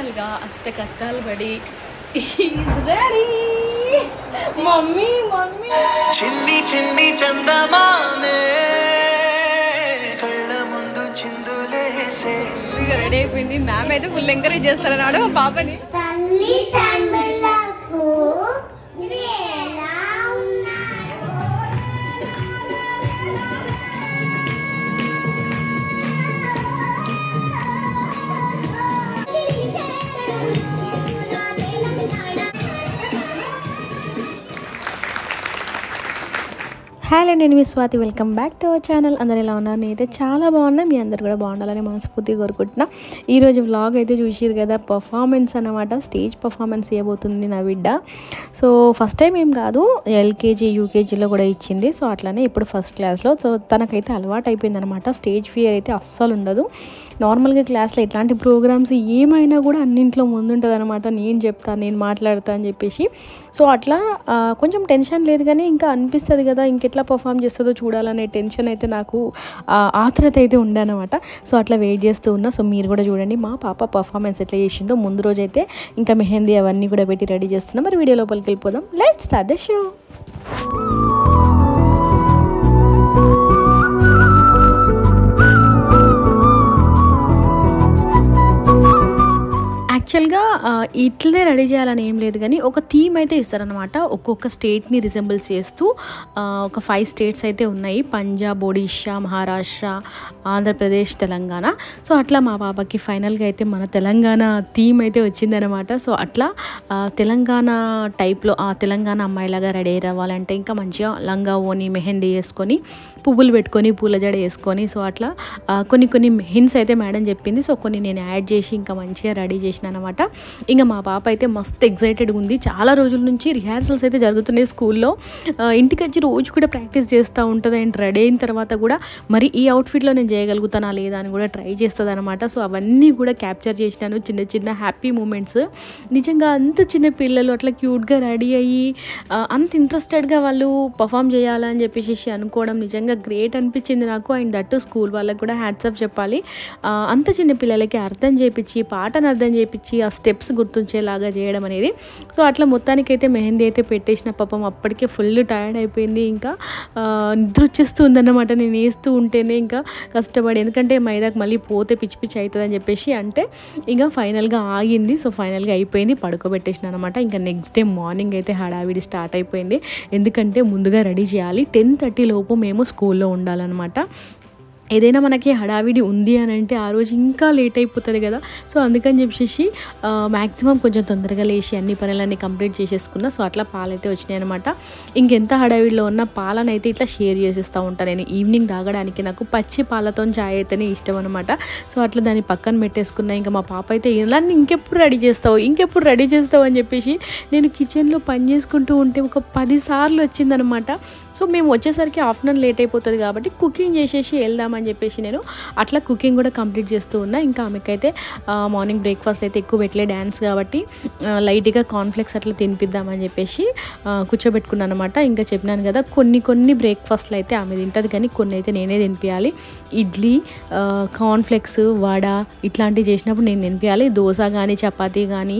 ఫైనల్గా అష్ట కష్టాలు పడి ఈజ్ రెడీ. మమ్మీ మమ్మీ చిన్ని చిన్ని చందమామే కళ్ళ ముందు చిందులేసే ఫుల్గా రెడీ అయిపోయింది. మ్యామ్ అయితే ఫుల్ ఎంకరేజ్ చేస్తారన్నాడు మా పాపని. హలో, నేను మీ Swathi. Welcome back to our channel. అందరు ఎలా ఉన్నారు? నేనైతే చాలా బాగున్నా. మీ అందరు కూడా బాగుండాలని మనస్ఫూర్తిగా కోరుకుంటున్నా. ఈరోజు వ్లాగ్ అయితే చూసిరు కదా, పర్ఫార్మెన్స్ అన్నమాట. స్టేజ్ పర్ఫార్మెన్స్ ఇవ్వబోతుంది నా బిడ్డ. సో ఫస్ట్ టైం ఏం కాదు, ఎల్కేజీ యూకేజీలో కూడా ఇచ్చింది. సో అట్లానే ఇప్పుడు ఫస్ట్ క్లాస్లో. సో తనకైతే అలవాటు అయిపోయింది అనమాట. స్టేజ్ ఫియర్ అయితే అస్సలు ఉండదు. నార్మల్గా క్లాస్లో ఇట్లాంటి ప్రోగ్రామ్స్ ఏమైనా కూడా అన్నింట్లో ముందుంటుంది అనమాట. నేను చెప్తాను, నేను మాట్లాడతా అని చెప్పేసి. సో అట్లా కొంచెం టెన్షన్ లేదు, కానీ ఇంకా అనిపిస్తుంది కదా ఇంకెట్లా పర్ఫామ్ చేస్తుందో చూడాలనే టెన్షన్ అయితే నాకు, ఆత్రత అయితే ఉండే అనమాట. సో అట్లా వెయిట్ చేస్తూ ఉన్నా. సో మీరు కూడా చూడండి మా పాప పర్ఫార్మెన్స్ ఎట్లా చేసిందో. ముందు రోజు అయితే ఇంకా మెహందీ అవన్నీ కూడా పెట్టి రెడీ చేస్తున్నాం. మరి వీడియో లోపలికి వెళ్ళిపోదాం. Let's start the show. యాక్చువల్గా ఇట్లనే రెడీ చేయాలని ఏం లేదు, కానీ ఒక థీమ్ అయితే ఇస్తారనమాట. ఒక్కొక్క స్టేట్ని రిజెంబుల్ చేస్తూ ఒక 5 స్టేట్స్ అయితే ఉన్నాయి: పంజాబ్, ఒడిషా, మహారాష్ట్ర, ఆంధ్రప్రదేశ్, తెలంగాణ. సో అట్లా మా పాపకి ఫైనల్గా అయితే మన తెలంగాణ థీమ్ అయితే వచ్చిందనమాట. సో అట్లా తెలంగాణ టైప్లో ఆ తెలంగాణ అమ్మాయిలాగా రెడీ అవ్వాలంటే ఇంకా మంచిగా లంగా ఓని మెహందీ వేసుకొని పువ్వులు పెట్టుకొని పూల జడ వేసుకొని, సో అట్లా కొన్ని హింట్స్ అయితే మేడం చెప్పింది. సో కొన్ని నేను యాడ్ చేసి ఇంకా మంచిగా రెడీ చేసిన అనమాట. ఇంకా మా పాప అయితే మస్తు ఎగ్జైటెడ్గా ఉంది. చాలా రోజుల నుంచి రిహార్సల్స్ అయితే జరుగుతున్నాయి స్కూల్లో. ఇంటికి వచ్చి రోజు కూడా ప్రాక్టీస్ చేస్తూ ఉంటుంది. అండ్ రెడీ అయిన తర్వాత కూడా మరి ఈ అవుట్ఫిట్లో నేను చేయగలుగుతానా లేదా అని కూడా ట్రై చేస్తుంది అనమాట. సో అవన్నీ కూడా క్యాప్చర్ చేసినాను, చిన్న చిన్న హ్యాపీ మూమెంట్స్. నిజంగా అంత చిన్న పిల్లలు అట్లా క్యూట్గా రెడీ అయ్యి అంత ఇంట్రెస్టెడ్గా వాళ్ళు పర్ఫామ్ చేయాలని చెప్పేసి అనుకోవడం నిజంగా గ్రేట్ అనిపించింది నాకు. అండ్ దట్టు స్కూల్ వాళ్ళకి కూడా హ్యాట్స్ ఆఫ్ చెప్పాలి. అంత చిన్న పిల్లలకి అర్థం చేయించి, పాటను అర్థం చేయించి, ఆ స్టెప్స్ గుర్తుంచేలాగా చేయడం అనేది. సో అట్లా మొత్తానికైతే మెహందీ అయితే పెట్టేసిన. పాపం అప్పటికే ఫుల్ టైర్డ్ అయిపోయింది. ఇంకా నిద్ర వచ్చేస్తుంది అన్నమాట నేను వేస్తూ ఉంటేనే. ఇంకా కష్టపడి, ఎందుకంటే మైదాకు మళ్ళీ పోతే పిచ్చి పిచ్చి అవుతుంది అని చెప్పేసి అంటే ఇంకా ఫైనల్గా ఆగింది. సో ఫైనల్గా అయిపోయింది, పడుకోబెట్టేసిన అనమాట. ఇంకా నెక్స్ట్ డే మార్నింగ్ అయితే హడావిడి స్టార్ట్ అయిపోయింది. ఎందుకంటే ముందుగా రెడీ చేయాలి. 10:30 లోపు మేము స్కూల్లో ఉండాలన్నమాట. ఏదైనా మనకి హడావిడి ఉంది అని అంటే ఆ రోజు ఇంకా లేట్ అయిపోతుంది కదా. సో అందుకని చెప్పేసి మ్యాక్సిమం కొంచెం తొందరగా లేచి అన్ని పనులన్నీ కంప్లీట్ చేసేసుకున్నా. సో అట్లా పాలైతే వచ్చినాయి అనమాట. ఇంకెంత హడావిడిలో ఉన్న పాలనైతే ఇట్లా షేర్ చేసేస్తూ ఉంటాను నేను. ఈవినింగ్ తాగడానికి నాకు పచ్చి పాలతో చాయ్ అయితేనే ఇష్టం అనమాట. సో అట్లా దాన్ని పక్కన పెట్టేసుకున్నా. ఇంకా మా పాప అయితే ఇలా ఇంకెప్పుడు రెడీ చేస్తావు అని చెప్పేసి నేను కిచెన్లో పని చేసుకుంటూ ఉంటే ఒక 10 సార్లు వచ్చిందనమాట. సో మేము వచ్చేసరికి ఆఫ్టర్నూన్ లేట్ అయిపోతుంది కాబట్టి కుకింగ్ చేసేసి వెళ్దామని చెప్పేసి నేను అట్లా కుకింగ్ కూడా కంప్లీట్ చేస్తూ ఉన్నా. ఇంకా ఆమెకైతే మార్నింగ్ బ్రేక్ఫాస్ట్ అయితే ఎక్కువ పెట్టలే, డ్యాన్స్ కాబట్టి లైట్గా కార్న్ఫ్లెక్స్ అట్లా తినిపిద్దామని చెప్పేసి కూర్చోబెట్టుకున్నాను అనమాట. ఇంకా చెప్పినాను కదా, కొన్ని బ్రేక్ఫాస్ట్లు అయితే ఆమె తింటుంది, కానీ కొన్ని అయితే నేనే తినిపించాలి. ఇడ్లీ, కార్న్ఫ్లెక్స్, వడ ఇట్లాంటివి చేసినప్పుడు నేను తినిపించాలి. దోశ కానీ, చపాతీ కానీ,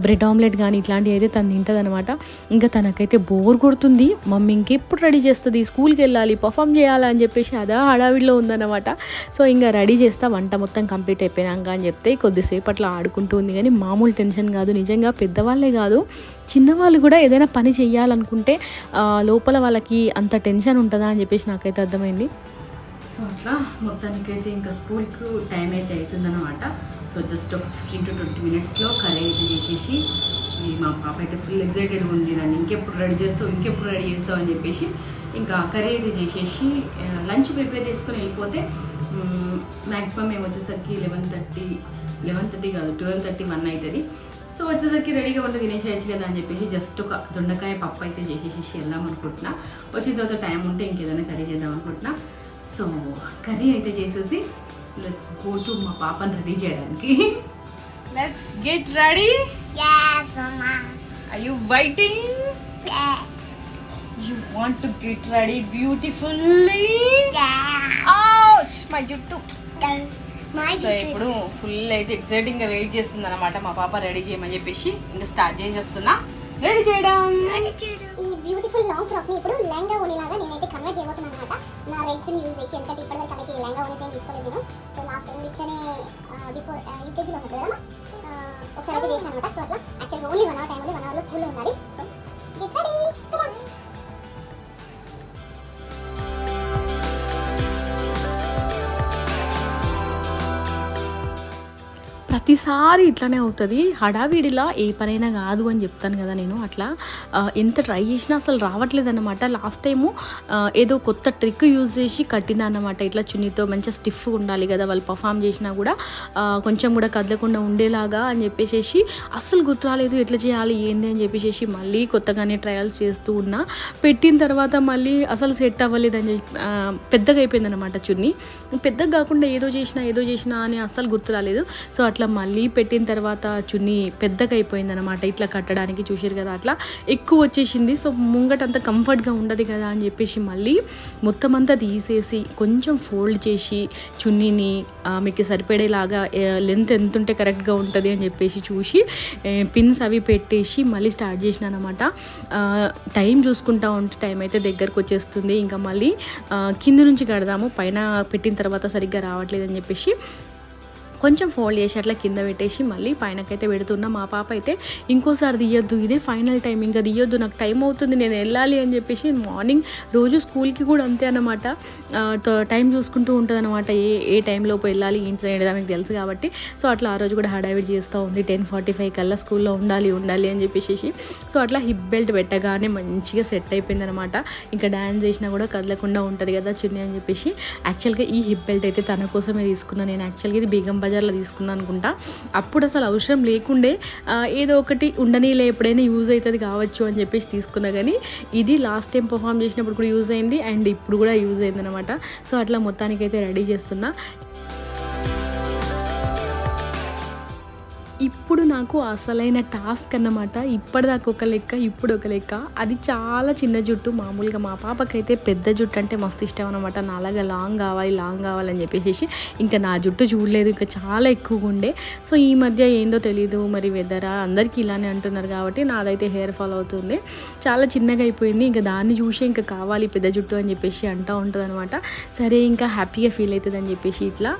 బ్రెడ్ ఆమ్లెట్ కానీ ఇట్లాంటివి అయితే తను తింటుంది అనమాట. ఇంకా తనకైతే బోర్ కొడుతుంది. మమ్మీ ఇంకెప్పుడు రెడీ చేస్తుంది, స్కూల్కి వెళ్ళాలి, పర్ఫామ్ చేయాలి అని చెప్పేసి అదా హడావిడిలో ఉందన్నమాట. సో ఇంకా రెడీ చేస్తా, వంట మొత్తం కంప్లీట్ అయిపోయినాక అని చెప్తే కొద్దిసేపు అట్లా ఆడుకుంటూ ఉంది. కానీ మామూలు టెన్షన్ కాదు, నిజంగా పెద్దవాళ్ళే కాదు చిన్నవాళ్ళు కూడా ఏదైనా పని చేయాలనుకుంటే లోపల వాళ్ళకి అంత టెన్షన్ ఉంటుందా అని చెప్పేసి నాకైతే అర్థమైంది. సో అట్లా మొత్తానికైతే ఇంకా స్కూల్కి టైం అయితే అవుతుందన్నమాట. సో జస్ట్ ఒక 15 to 20 మినిట్స్లో కర్రీ అయితే చేసేసి మా పాప అయితే ఫుల్ ఎగ్జైటెడ్గా ఉంది. నన్ను ఇంకెప్పుడు రెడీ చేస్తావు అని చెప్పేసి ఇంకా కర్రీ అయితే చేసేసి లంచ్ ప్రిపేర్ చేసుకొని వెళ్ళిపోతే మ్యాక్సిమం మేము వచ్చేసరికి 11:30 కాదు 12:30, 1 అవుతుంది. సో వచ్చేసరికి రెడీగా ఉంటే తినేసేయచ్చు కదా అని చెప్పేసి జస్ట్ ఒక దొండకాయ పప్పు అయితే చేసేసి వెళ్దాం అనుకుంటున్నా. వచ్చిన తర్వాత టైం ఉంటే ఇంకేదైనా కర్రీ చేద్దాం అనుకుంటున్నా. సో కర్రీ అయితే చేసేసి లెట్స్ గో టు మా పాపని రెడీ చేయడానికి. Let's get ready. Yes, Mama. Are you waiting? Yes. You want to get ready beautifully? Yeah. Ouch! My juttu. So ఇప్పుడు ఫుల్ అయితే ఎక్సైటింగ్ గా వెయిట్ చేస్తుంది అనమాట మా పాప రెడీ చేయమని చెప్పేసి ఇంకా స్టార్ట్ చేసేస్తున్నా రెడీ చేయడం. ఈ బ్యూటిఫుల్ లాంగ్ ఫ్రాక్ ని ఇప్పుడు లెహంగా ఓని లాగా నేనైతే కన్వర్ట్ చేయబోతున్నాను అనమాట. నా రెడ్ ని యూజ్ చేసి ఎందుకంటే ఇప్పటివరకు ఆమెకి లెహంగా ఓని సేమ్ తీసుకోలేదు నేను. సో లాస్ట్ టైం ఇట్లనే బిఫోర్ యూకేజీలో ఉన్నప్పుడు కదా ఒకసారి అయితే చేశాను అనమాట. సో అట్లా యాక్చువల్గా ఓన్లీ 1 అవర్ టైం ఉంది, 1 అవర్లో స్కూల్లో ఉండాలి. So get ready, come on. ప్రతిసారి ఇట్లానే అవుతుంది, హడావిడిలా ఏ పనైనా కాదు అని చెప్తాను కదా నేను. అట్లా ఎంత ట్రై చేసినా అసలు రావట్లేదు అనమాట. లాస్ట్ టైము ఏదో కొత్త ట్రిక్ యూజ్ చేసి కట్టినా అన్నమాట. ఇట్లా చున్నీతో మంచిగా స్టిఫ్గా ఉండాలి కదా, వాళ్ళు పర్ఫామ్ చేసినా కూడా కొంచెం కూడా కదలకుండా ఉండేలాగా అని చెప్పేసి అస్సలు గుర్తురాలేదు ఎట్లా చేయాలి ఏంది అని చెప్పేసి మళ్ళీ కొత్తగానే ట్రయల్స్ చేస్తూ ఉన్నా. పెట్టిన తర్వాత మళ్ళీ అసలు సెట్ అవ్వలేదు అని చెప్పి పెద్దగా అయిపోయింది అనమాట చున్నీ. పెద్దగా కాకుండా ఏదో చేసినా అని అస్సలు గుర్తు రాలేదు. సో అట్లా మళ్ళీ పెట్టిన తర్వాత చున్నీ పెద్దగా అయిపోయింది అనమాట. ఇట్లా కట్టడానికి చూసారు కదా, అట్లా ఎక్కువ వచ్చేసింది. సో ముంగట అంత కంఫర్ట్గా ఉండదు కదా అని చెప్పేసి మళ్ళీ మొత్తం అంతా తీసేసి కొంచెం ఫోల్డ్ చేసి చున్నీని మీకు సరిపడేలాగా లెంత్ ఎంత ఉంటే కరెక్ట్గా ఉంటుంది అని చెప్పేసి చూసి పిన్స్ అవి పెట్టేసి మళ్ళీ స్టార్ట్ చేసిన అనమాట. టైం చూసుకుంటా ఉంటే టైం అయితే దగ్గరకు వచ్చేస్తుంది. ఇంకా మళ్ళీ కింద నుంచి కడదాము, పైన పెట్టిన తర్వాత సరిగ్గా రావట్లేదు అని చెప్పేసి కొంచెం ఫోల్డ్ చేసి అట్లా కింద పెట్టేసి మళ్ళీ పైనకైతే పెడుతున్నా. మా పాప అయితే ఇంకోసారి తీయొద్దు, ఇదే ఫైనల్ టైం, ఇంకా తీయొద్దు, నాకు టైం అవుతుంది, నేను వెళ్ళాలి అని చెప్పేసి మార్నింగ్ రోజు స్కూల్కి కూడా అంతే అనమాట. టైం చూసుకుంటూ ఉంటుంది అనమాట, ఏ టైంలోపు వెళ్ళాలి ఏంటి అనేది మీకు తెలుసు కాబట్టి. సో అట్లా ఆ రోజు కూడా హడావిడి చేస్తూ ఉంది. 10:45 కల్లా స్కూల్లో ఉండాలి అని చెప్పేసి. సో అట్లా హిప్ బెల్ట్ పెట్టగానే మంచిగా సెట్ అయిపోయింది అనమాట. ఇంకా డ్యాన్స్ చేసినా కూడా కదలకుండా ఉంటుంది కదా చున్నీ అని చెప్పేసి. యాక్చువల్గా ఈ హిప్ బెల్ట్ అయితే తన కోసమే తీసుకున్నాను నేను. యాక్చువల్గా ఇది బేగం బజార్లో తీసుకున్నాను అనుకుంటా. అప్పుడు అసలు అవసరం లేకుండే, ఏదో ఒకటి ఉండనీలే ఎప్పుడైనా యూజ్ అవుతుంది కావచ్చు అని చెప్పేసి తీసుకున్నా. కానీ ఇది లాస్ట్ టైం పర్ఫామ్ చేసినప్పుడు కూడా యూజ్ అయింది అండ్ ఇప్పుడు కూడా యూజ్ అయింది అనమాట. సో అట్లా మొత్తానికైతే రెడీ చేస్తున్నా. ఇప్పుడు నాకు అసలైన టాస్క్ అన్నమాట. ఇప్పటిదాకా ఒక లెక్క, ఇప్పుడు ఒక లెక్క. అది చాలా చిన్న జుట్టు. మామూలుగా మా పాపకైతే పెద్ద జుట్టు అంటే మస్తు ఇష్టం అనమాట. నాలాగా లాంగ్ కావాలని చెప్పేసి ఇంకా నా జుట్టు చూడలేదు, ఇంకా చాలా ఎక్కువగా ఉండే. సో ఈ మధ్య ఏందో తెలీదు మరి వెదరా, అందరికీ ఇలానే అంటున్నారు కాబట్టి నాదైతే హెయిర్ ఫాల్ అవుతుంది, చాలా చిన్నగా అయిపోయింది. ఇంకా దాన్ని చూసి ఇంకా కావాలి పెద్ద జుట్టు అని చెప్పేసి అంటూ ఉంటుంది అనమాట. సరే ఇంకా హ్యాపీగా ఫీల్ అవుతుంది అని చెప్పేసి ఇట్లా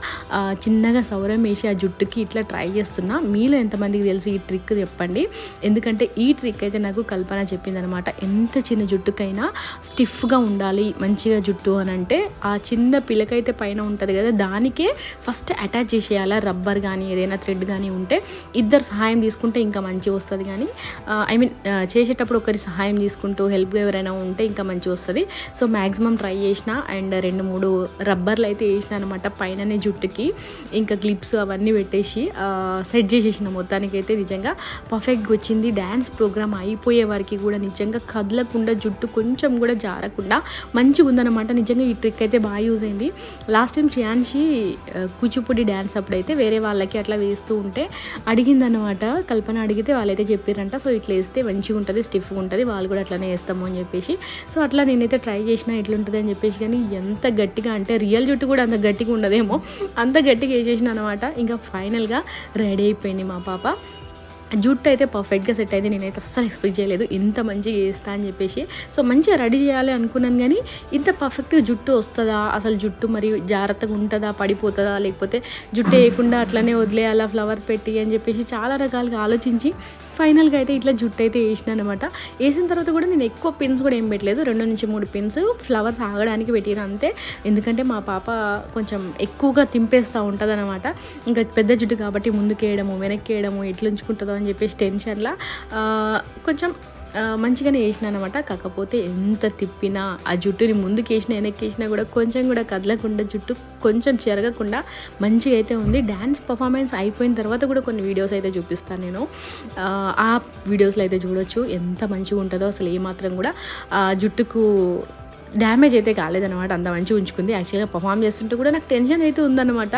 చిన్నగా సౌరం వేసి ఆ జుట్టుకి ఇట్లా ట్రై చేస్తున్నా. మీలో ఎంతమందికి తెలుసు ఈ ట్రిక్ చెప్పండి, ఎందుకంటే ఈ ట్రిక్ అయితే నాకు కల్పన చెప్పింది అనమాట. ఎంత చిన్న జుట్టుకైనా స్టిఫ్గా ఉండాలి మంచిగా జుట్టు అని అంటే ఆ చిన్న పిల్లకైతే పైన ఉంటుంది కదా, దానికే ఫస్ట్ అటాచ్ చేసేయాలి రబ్బర్ కానీ ఏదైనా థ్రెడ్ కానీ ఉంటే. ఇద్దరు సహాయం తీసుకుంటే ఇంకా మంచిగా వస్తుంది. కానీ చేసేటప్పుడు ఒకరి సహాయం తీసుకుంటూ హెల్ప్గా ఎవరైనా ఉంటే ఇంకా మంచిగా వస్తుంది. సో మ్యాక్సిమం ట్రై చేసిన అండ్ 2-3 రబ్బర్లు అయితే వేసిన అనమాట పైననే జుట్టుకి. ఇంకా క్లిప్స్ అవన్నీ పెట్టేసి సెట్ చేసేసిన. మొత్తానికైతే నిజంగా పర్ఫెక్ట్గా వచ్చింది. డ్యాన్స్ ప్రోగ్రామ్ అయిపోయే వరకు కూడా నిజంగా కదలకుండా జుట్టు కొంచెం కూడా జారకుండా మంచిగా ఉందన్నమాట. నిజంగా ఈ ట్రిక్ అయితే బాగా యూజ్ అయింది. Last time Shreyanshi Kuchipudi dance అప్పుడైతే వేరే వాళ్ళకి అట్లా వేస్తూ ఉంటే అడిగిందనమాట. కల్పన అడిగితే వాళ్ళైతే చెప్పారంట, సో ఇట్లా వేస్తే మంచిగా ఉంటుంది, స్టిఫ్గా ఉంటుంది, వాళ్ళు కూడా అట్లనే వేస్తాము అని చెప్పేసి. సో అట్లా నేనైతే ట్రై చేసిన ఎట్లుంటుంది అని చెప్పేసి. కానీ ఎంత గట్టిగా అంటే రియల్ జుట్టు కూడా అంత గట్టిగా ఉండదేమో, అంత గట్టిగా వేసేసిన అనమాట. ఇంకా ఫైనల్గా రెడీ అయిపోయింది మా పాప. జుట్టు అయితే పర్ఫెక్ట్గా సెట్ అయింది. నేనైతే అస్సలు ఎక్స్పెక్ట్ చేయలేదు ఇంత మంచిగా వేస్తా అని చెప్పేసి. సో మంచిగా రెడీ చేయాలి అనుకున్నాను, కానీ ఇంత పర్ఫెక్ట్గా జుట్టు వస్తుందా, అసలు జుట్టు మరి జాగ్రత్తగా ఉంటుందా, పడిపోతుందా, లేకపోతే జుట్టు వేయకుండా అట్లనే వదిలేయాలా ఫ్లవర్స్ పెట్టి అని చెప్పేసి చాలా రకాలుగా ఆలోచించి ఫైనల్గా అయితే ఇట్లా జుట్టు అయితే వేసిన అనమాట. వేసిన తర్వాత కూడా నేను ఎక్కువ పిన్స్ కూడా ఏం పెట్టలేదు, 2-3 పిన్స్ ఫ్లవర్స్ ఆగడానికి పెట్టిన అంతే. ఎందుకంటే మా పాప కొంచెం ఎక్కువగా తింపేస్తూ ఉంటుంది అనమాట. ఇంకా పెద్ద జుట్టు కాబట్టి ముందుకు వేయడము వెనక్కి వేయడము ఎట్లా ఉంచుకుంటుందో అని చెప్పేసి టెన్షన్లా కొంచెం మంచిగానే వేసిన అనమాట. కాకపోతే ఎంత తిప్పినా ఆ జుట్టుని ముందుకు వేసినా వెనక్కి వేసినా కూడా కొంచెం కూడా కదలకుండా జుట్టు కొంచెం చెరగకుండా మంచిగా అయితే ఉంది. డ్యాన్స్ పర్ఫార్మెన్స్ అయిపోయిన తర్వాత కూడా కొన్ని వీడియోస్ అయితే చూపిస్తాను నేను, ఆ వీడియోస్లో అయితే చూడొచ్చు ఎంత మంచిగా ఉంటుందో. అసలు ఏమాత్రం కూడా జుట్టుకు డ్యామేజ్ అయితే కాలేదన్నమాట, అంత మంచిగా ఉంచుకుంది. యాక్చువల్గా పర్ఫామ్ చేస్తుంటే కూడా నాకు టెన్షన్ అయితే ఉందన్నమాట,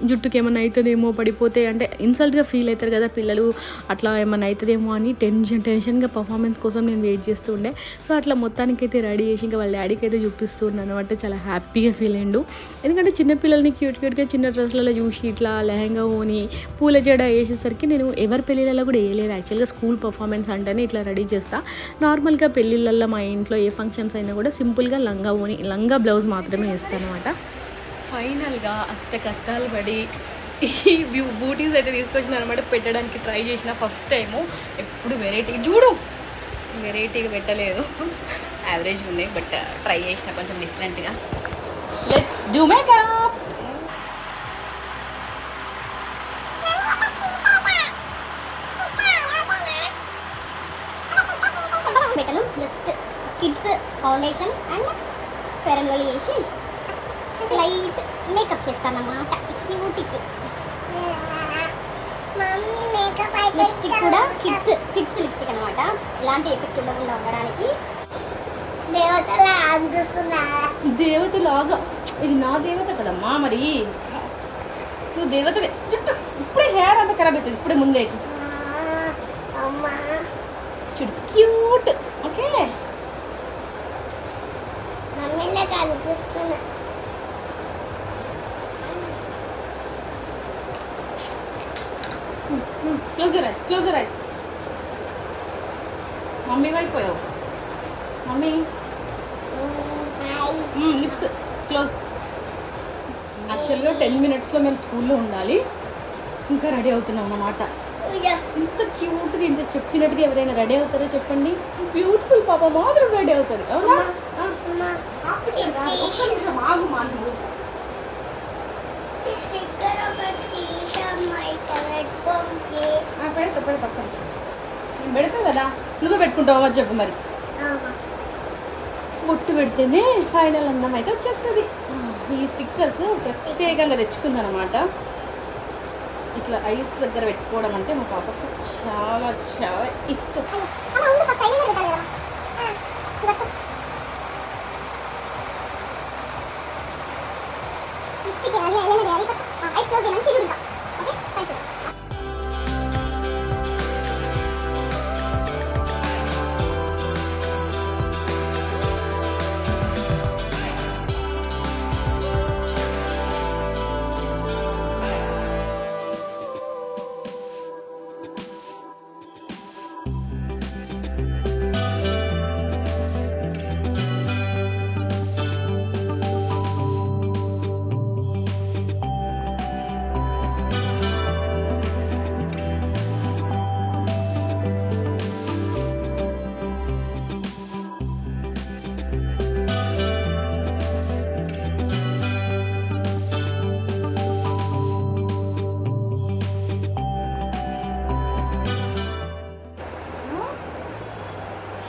జుట్టుకి ఏమన్నా అవుతుందేమో పడిపోతే, అంటే ఇన్సల్ట్గా ఫీల్ అవుతారు కదా పిల్లలు, అట్లా ఏమన్నా అవుతుందేమో అని టెన్షన్గా పర్ఫార్మెన్స్ కోసం నేను వెయిట్ చేస్తూ ఉండే. సో అట్లా మొత్తానికైతే రెడీ చేసి ఇంకా వాళ్ళ డాడీకి అయితే చూపిస్తూ ఉన్నాను అనమాట. చాలా హ్యాపీగా ఫీల్ అయ్యిండు, ఎందుకంటే చిన్నపిల్లల్ని క్యూట్గా చిన్న డ్రెస్లలో చూసి ఇట్లా లెహంగా ఓని పూల జడ వేసేసరికి నేను ఎవరి పెళ్ళిళ్ళలో కూడా వేయలేదు. యాక్చువల్గా స్కూల్ పర్ఫార్మెన్స్ అంటేనే ఇట్లా రెడీ చేస్తా. నార్మల్గా పెళ్ళిళ్ళల్లో మా ఇంట్లో ఏ ఫంక్షన్స్ అయినా కూడా సింపుల్గా లంగా బ్లౌజ్ మాత్రమే వేస్తాను అనమాట. ఫైనల్గా అష్ట కష్టాలు పడి ఈ బూటీస్ అయితే తీసుకొచ్చిన అనమాట, పెట్టడానికి ట్రై చేసిన ఫస్ట్ టైము. ఎప్పుడు వెరైటీగా పెట్టలేదు, యావరేజ్గా ఉన్నాయి, బట్ ట్రై చేసిన కొంచెం డిఫరెంట్గా. Let's do makeup. పెట్టను, just kids foundation and Fair and Lovely చేసి లైట్ మేకప్ చేస్తాను అన్నమాట. క్యూటీకి లిప్స్టిక్ కూడా కిడ్స్ లిప్స్టిక్ అనమాట, ఇలాంటి ఎఫెక్ట్ ఉండకుండా ఉండడానికి. దేవతలాగా ఇది నా దేవత కదమ్మా, మరి నువ్వు దేవతవే. జుట్టు ఇప్పుడే హెయిర్ అంతా ఖరాబ్ అవుతుంది, ఇప్పుడే ముందే చూడు క్యూట్. ఓకే కనిపిస్తున్నా. Close your eyes. మమ్మీ వైపోయావు, మమ్మీ లిప్స్ క్లోజ్. యాక్చువల్గా 10 minutesలో మేము స్కూల్లో ఉండాలి, ఇంకా రెడీ అవుతున్నాం అన్నమాట. ఇంత క్యూట్గా ఇంత చెప్పినట్టుగా ఎవరైనా రెడీ అవుతారో చెప్పండి? బ్యూటిఫుల్ పాప మాత్రం రెడీ అవుతుంది. అవునా? ఒక్క నిమిషం ఆగు మాకు. పెడతా పక్కన నేను పెడతాను కదా, నువ్వు పెట్టుకుంటావా చెప్పు మరి. బొట్టు పెడితేనే ఫైనల్ అందం అయితే వచ్చేస్తుంది. ఈ స్టిక్కర్స్ ప్రత్యేకంగా తెచ్చుకుందనమాట. ఇట్లా ఐస్ దగ్గర పెట్టుకోవడం అంటే మా పాపకు చాలా చాలా ఇష్టం.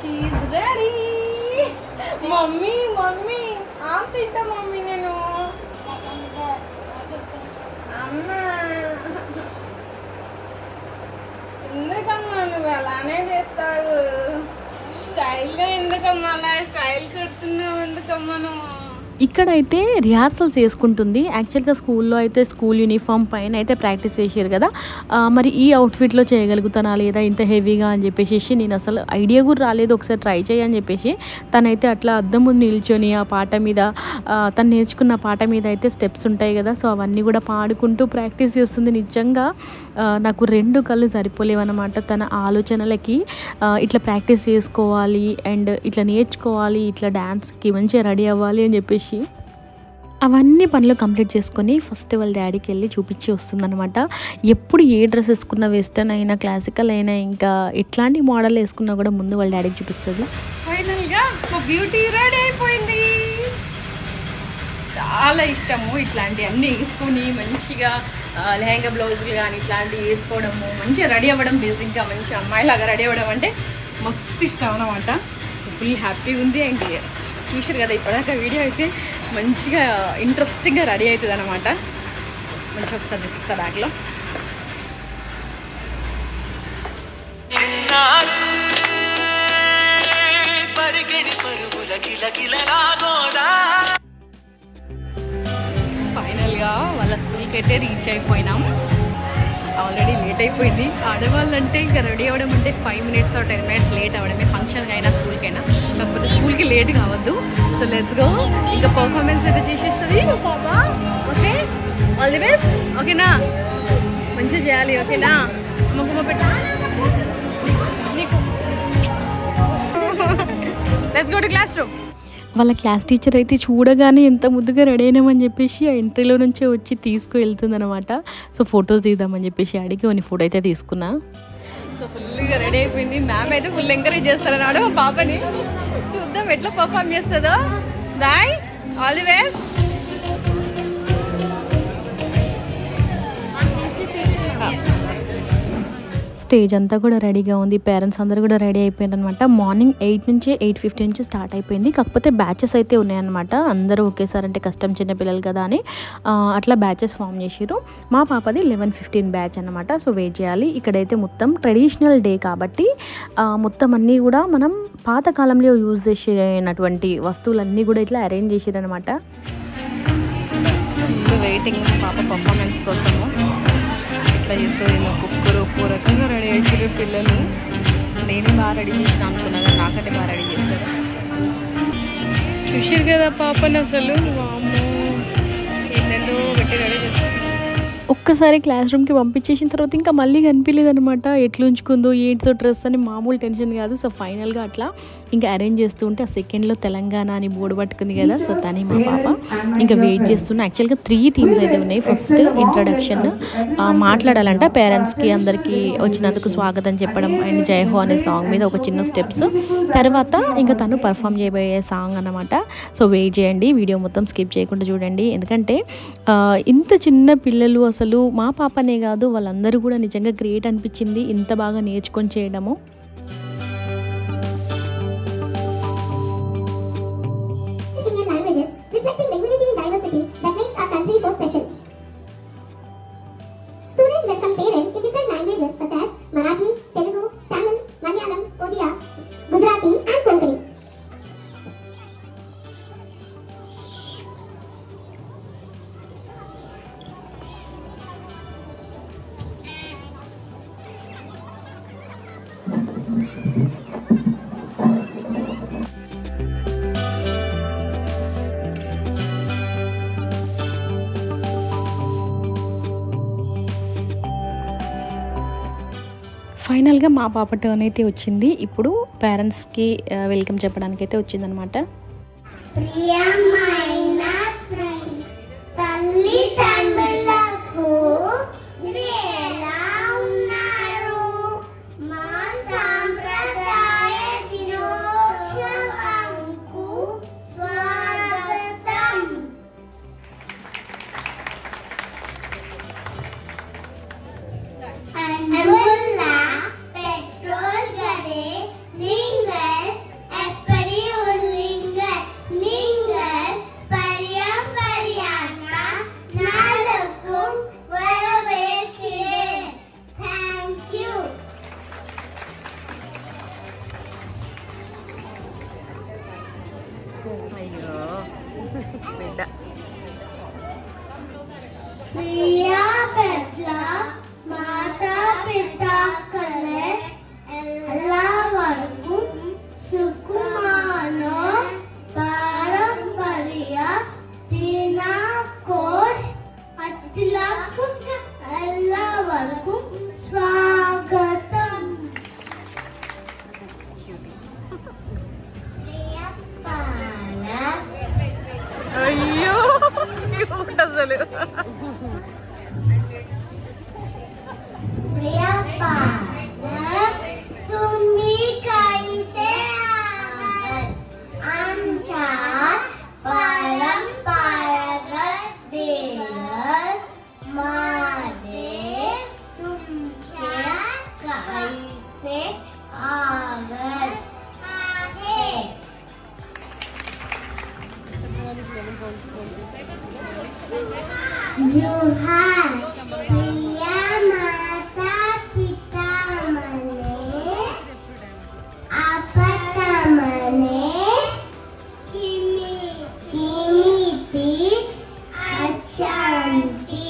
She's ready. మమ్మీ తింటా మమ్మీ నేను. అమ్మా ఎందుకమ్మా నువ్వు అలానే చేస్తావు? స్టైల్గా ఎందుకమ్మా అలా స్టైల్ కడుతున్నావు? ఎందుకమ్మా నువ్వు? ఇక్కడైతే రిహార్సల్స్ చేసుకుంటుంది. యాక్చువల్గా స్కూల్లో అయితే స్కూల్ యూనిఫామ్ పైన అయితే ప్రాక్టీస్ చేశారు కదా, మరి ఈ అవుట్ఫిట్లో చేయగలుగుతానా లేదా ఇంత హెవీగా అని చెప్పేసి నేను అసలు ఐడియా కూడా రాలేదు. ఒకసారి ట్రై చేయని చెప్పేసి తనైతే అట్లా అద్దం ముందు నిల్చొని ఆ పాట మీద తను నేర్చుకున్న పాట మీద అయితే స్టెప్స్ ఉంటాయి కదా, సో అవన్నీ కూడా పాడుకుంటూ ప్రాక్టీస్ చేస్తుంది. నిజంగా నాకు 2 కళ్ళు సరిపోలేవన్నమాట తన ఆలోచనలకి. ఇట్లా ప్రాక్టీస్ చేసుకోవాలి అండ్ ఇట్లా నేర్చుకోవాలి, ఇట్లా డ్యాన్స్కి మంచిగా రెడీ అవ్వాలి అని చెప్పేసి అవన్నీ పనులు కంప్లీట్ చేసుకొని ఫస్ట్ వాళ్ళ డాడీకి వెళ్ళి చూపించి వస్తుందన్నమాట. ఎప్పుడు ఏ డ్రెస్ వేసుకున్న, వెస్టర్న్ అయినా క్లాసికల్ అయినా ఇంకా ఎట్లాంటి మోడల్ వేసుకున్నా కూడా ముందు వాళ్ళ డాడీకి చూపిస్తుంది. ఫైనల్గా మా బ్యూటీ రెడీ అయిపోయింది. చాలా ఇష్టము ఇట్లాంటివన్నీ వేసుకొని మంచిగా లెహంగా బ్లౌజులు కానీ ఇట్లాంటివి వేసుకోవడము, మంచిగా రెడీ అవ్వడం, బేసిక్గా మంచి అమ్మాయిలాగా రెడీ అవ్వడం అంటే మస్తు ఇష్టం అన్నమాట. సో ఫుల్ హ్యాపీగా ఉంది. అండ్ చూసారు కదా ఇప్పటిదాకా వీడియో అయితే మంచిగా ఇంట్రెస్టింగ్గా రెడీ అవుతుంది అనమాట. మంచిగా ఒకసారి చూపిస్తా బ్యాగ్లో. పరిగెడి పరుగులకి స్కూల్కి అయితే రీచ్ అయిపోయినాం. ఆల్రెడీ లేట్ అయిపోయింది. ఆడవాళ్ళంటే ఇంకా రెడీ అవ్వడం అంటే 5 minutes or 10 minutes లేట్ అవ్వడమే, ఫంక్షన్కి అయినా స్కూల్కి అయినా. కాకపోతే స్కూల్కి లేట్ కావద్దు. So let's go. ఇంకా పర్ఫార్మెన్స్ అయితే చేసేస్తుంది పాపా. Okay, all the best. ఓకేనా, మంచిగా చేయాలి. ఓకేనా, ముగ్గుమ పెట్టా. Let's go to class room. వాళ్ళ క్లాస్ టీచర్ అయితే చూడగానే ఎంత ముద్దుగా రెడీ అయినామని చెప్పేసి ఆ ఎంట్రీలో నుంచే వచ్చి తీసుకువెళ్తుంది అనమాట. సో ఫొటోస్ తీద్దామని చెప్పేసి అడిగి కొన్ని ఫోటో అయితే తీసుకున్నా. సో ఫుల్గా రెడీ అయిపోయింది. మ్యామ్ అయితే ఫుల్ ఎంకరేజ్ చేస్తారన్నాడు మా పాపని. చూద్దాం ఎట్లా పర్ఫామ్ చేస్తుందో. Bye, all the best. Stage అంతా కూడా రెడీగా ఉంది. పేరెంట్స్ అందరూ కూడా రెడీ అయిపోయారు అనమాట. మార్నింగ్ 8 నుంచి 8:15 నుంచి స్టార్ట్ అయిపోయింది. కాకపోతే బ్యాచెస్ అయితే ఉన్నాయన్నమాట. అందరూ ఒకేసారి అంటే కష్టం, చిన్నపిల్లలు కదా అని అట్లా బ్యాచెస్ ఫామ్ చేసిరు. మా పాపది 11:15 బ్యాచ్ అనమాట. సో వెయిట్ చేయాలి. ఇక్కడైతే మొత్తం ట్రెడిషనల్ డే కాబట్టి మొత్తం అన్నీ కూడా మనం పాతకాలంలో యూజ్ చేసినటువంటి వస్తువులన్నీ కూడా ఇట్లా అరేంజ్ చేసిరనమాట. వెయిటింగ్ పాప పర్ఫార్మెన్స్ కోసము. ఇట్లా చేస్తుంది ఒక్కొక్కరు ఒక్కో రకంగా రెడీ అయ్యారు పిల్లలు. నేనే బాగా రెడీ చేసిన అనుకున్నా కానీ నాకంటే బాగా రెడీ చేశారు. చూసారు కదా పాపని, అసలు వామ్మో ఎన్నెల్లో పెట్టి రెడీ చేస్తారు. ఒక్కసారి క్లాస్ రూమ్కి పంపించేసిన తర్వాత ఇంకా మళ్ళీ కనిపించలేదు అనమాట. ఎట్లా ఉంచుకుందో ఏంటితో డ్రెస్ అని మామూలు టెన్షన్ కాదు. సో ఫైనల్గా అట్లా ఇంకా అరేంజ్ చేస్తూ ఉంటే ఆ సెకండ్లో తెలంగాణ అని బోర్డు పట్టుకుంది కదా. సో తని మా పాప ఇంకా వెయిట్ చేస్తున్నా. యాక్చువల్గా 3 థీమ్స్ అయితే ఉన్నాయి. ఫస్ట్ ఇంట్రడక్షన్, మాట్లాడాలంట పేరెంట్స్కి అందరికీ వచ్చినందుకు స్వాగతం చెప్పడం అండ్ జయహో అనే సాంగ్ మీద ఒక చిన్న స్టెప్స్. తర్వాత ఇంకా తను పర్ఫామ్ చేయబోయే సాంగ్ అన్నమాట. సో వెయిట్ చేయండి, వీడియో మొత్తం స్కిప్ చేయకుండా చూడండి. ఎందుకంటే ఇంత చిన్న పిల్లలు అసలు మా పాపనే కాదు వాళ్ళందరూ కూడా నిజంగా గ్రేట్ అనిపించింది ఇంత బాగా నేర్చుకొని చేయడము. Students welcome parents in different languages such as Marathi, Telugu, Tamil, Malayalam, Odia, Gujarati and Konkani. ఫైనల్గా మా పాప టర్న్ అయితే వచ్చింది. ఇప్పుడు పేరెంట్స్కి వెల్కమ్ చెప్పడానికి అయితే వచ్చిందనమాట. ప్రియమైన తల్లిదండ్రులకు ఎలా ఉన్నారు? మా సాంప్రదాయ దినోత్సవంకు స్వాగతం. பெட்ரோல் கடை நீங்கள் எப்படி உள்ளீர்கள்? நீங்கள் பரியம்பரையாக நாளுக்கும் வரவேற்கிறேன். தேங்க்யூ. ప్రియా పెట్ల మాతా పితాకలే ಎಲ್ಲವರಿಗೂ ಸುಕುಮಾರ ಪಾರಂಪರ್ಯ ದಿನಕೋಶ್ ಅತಿಲಕ್ಕು ಎಲ್ಲವರಿಗೂ ಸ್ವಾಗತಂ. అయ్యో క్యూట్ అసలు. प्रिया पालक तुम्ही कैसे आहात? आमच्या परंपरागत दिवस मध्ये तुमच्या कैसे आगत आहे? जोहार. प्रिया माता पिता मने आपता मने किमिती अशांती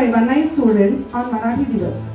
by 1I students on Marathi Divas.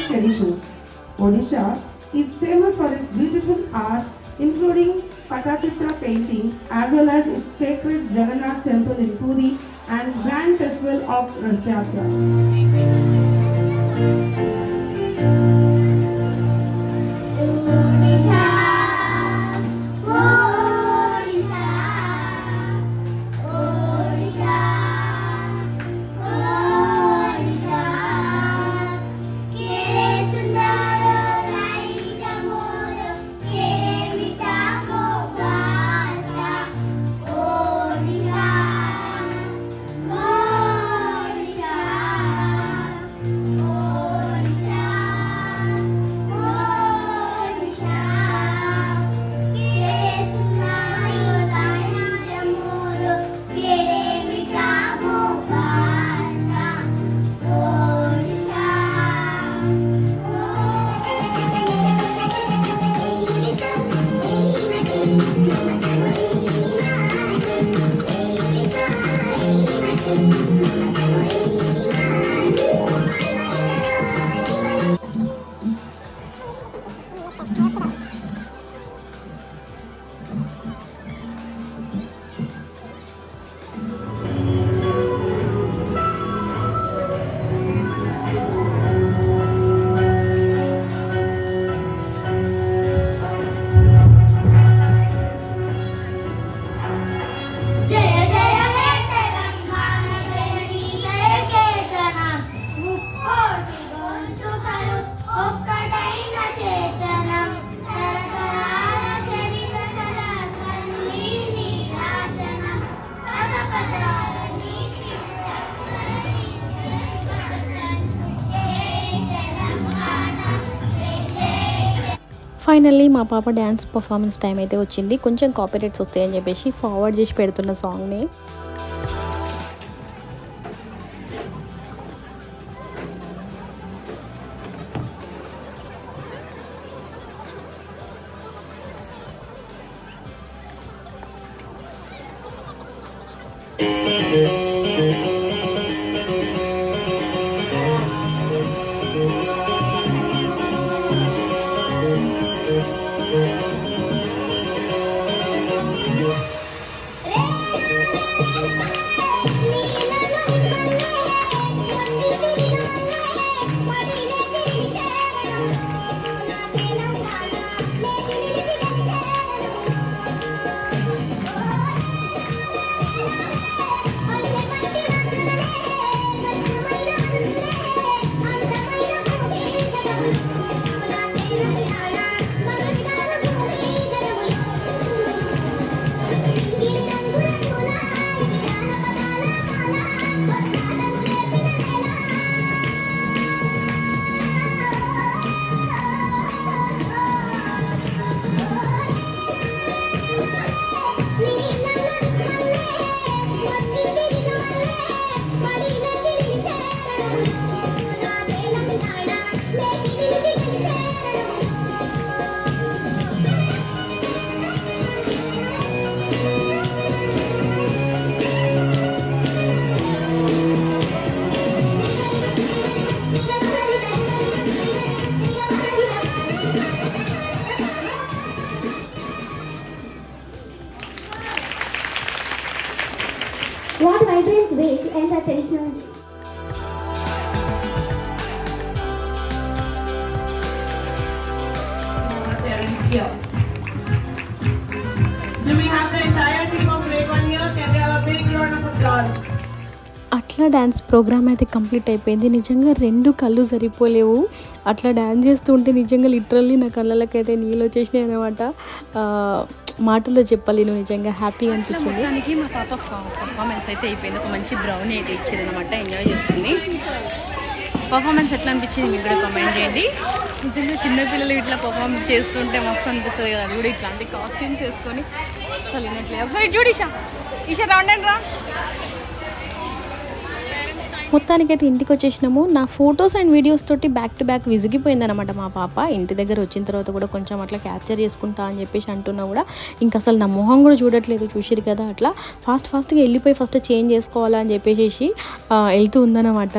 Traditions. Odisha is famous for its beautiful art, including Patachitra paintings, as well as its sacred Jagannath temple in Puri and grand festival of Rath Yatra. Finally మా పాప dance performance time అయితే వచ్చింది. కొంచెం copyrights వస్తాయని చెప్పేసి forward చేసి పెడుతున్న సాంగ్ని. traditional. Parents here. Do we have the entire team of grade 1 here? Can we have a big round of applause? అట్లా డ్యాన్స్ ప్రోగ్రామ్ అయితే కంప్లీట్ అయిపోయింది. నిజంగా 2 కళ్ళు సరిపోలేవు. అట్లా డ్యాన్స్ చేస్తూ ఉంటే నిజంగా లిటరల్లీ నా కళ్ళకైతే నీళ్ళు వచ్చేసినాయి అనమాట. మాటల్లో చెప్పలేను, నిజంగా హ్యాపీగా అనిపించింది. మొత్తానికి మా పాప పర్ఫార్మెన్స్ అయితే అయిపోయింది. ఒక మంచి బ్రౌనీ అయితే ఇచ్చారనమాట, ఎంజాయ్ చేస్తుంది. పర్ఫార్మెన్స్ ఎట్లా అనిపించింది మీరు కూడా కామెంట్ చేయండి. నిజంగా చిన్నపిల్లలు ఇట్లా పర్ఫార్మ్ చేస్తుంటే మస్తు అనిపిస్తుంది కదా. అది కూడా ఇట్లాంటి కాస్ట్యూమ్స్ వేసుకొని అసలు వినట్లేదు. ఒకసారి చూడు ఈషా రౌండ్ అండ్ రా. మొత్తానికైతే ఇంటికి వచ్చేసినాము. నా ఫొటోస్ అండ్ వీడియోస్ తోటి బ్యాక్ టు బ్యాక్ విసిగిపోయిందనమాట మా పాప. ఇంటి దగ్గర వచ్చిన తర్వాత కూడా కొంచెం అట్లా క్యాప్చర్ చేసుకుంటా అని చెప్పేసి అంటున్నా కూడా ఇంకా అసలు నా మొహం కూడా చూడట్లేదు. చూసిరు కదా, అట్లా ఫాస్ట్గా వెళ్ళిపోయి ఫస్ట్ చేంజ్ చేసుకోవాలని చెప్పేసి వెళ్తూ ఉందన్నమాట.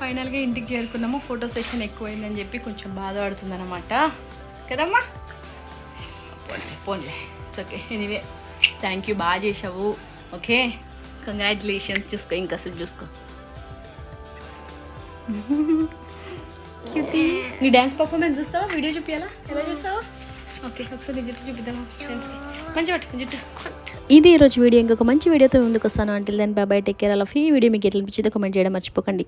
ఫైనల్గా ఇంటికి చేరుకున్నాము. ఫోటో సెషన్ ఎక్కువైందని చెప్పి కొంచెం బాధపడుతుంది అనమాట కదమ్మా. పోన్లే, it's okay. Anyway thank you, బాగా చేసావు. Okay, congratulations. చూసుకో, ఇంకాసేపు చూసుకో. నీ డ్యాన్స్ పర్ఫార్మెన్స్ చూస్తావా? వీడియో చూపించాలా? ఎలా చూస్తావా? ఓకే, ఒకసారి జుట్టు చూపిద్దామా ఫ్రెండ్స్కి? మంచి పట్టుకుని జుట్టు. ఇది ఈరోజు వీడియో. ఇంకొక మంచి వీడియోతో ముందుకు వస్తాను. Until then bye bye, take care all of you. ఈ వీడియో మీకు ఎట్లా అనిపించిందో కామెంట్ చేయడం మర్చిపోకండి.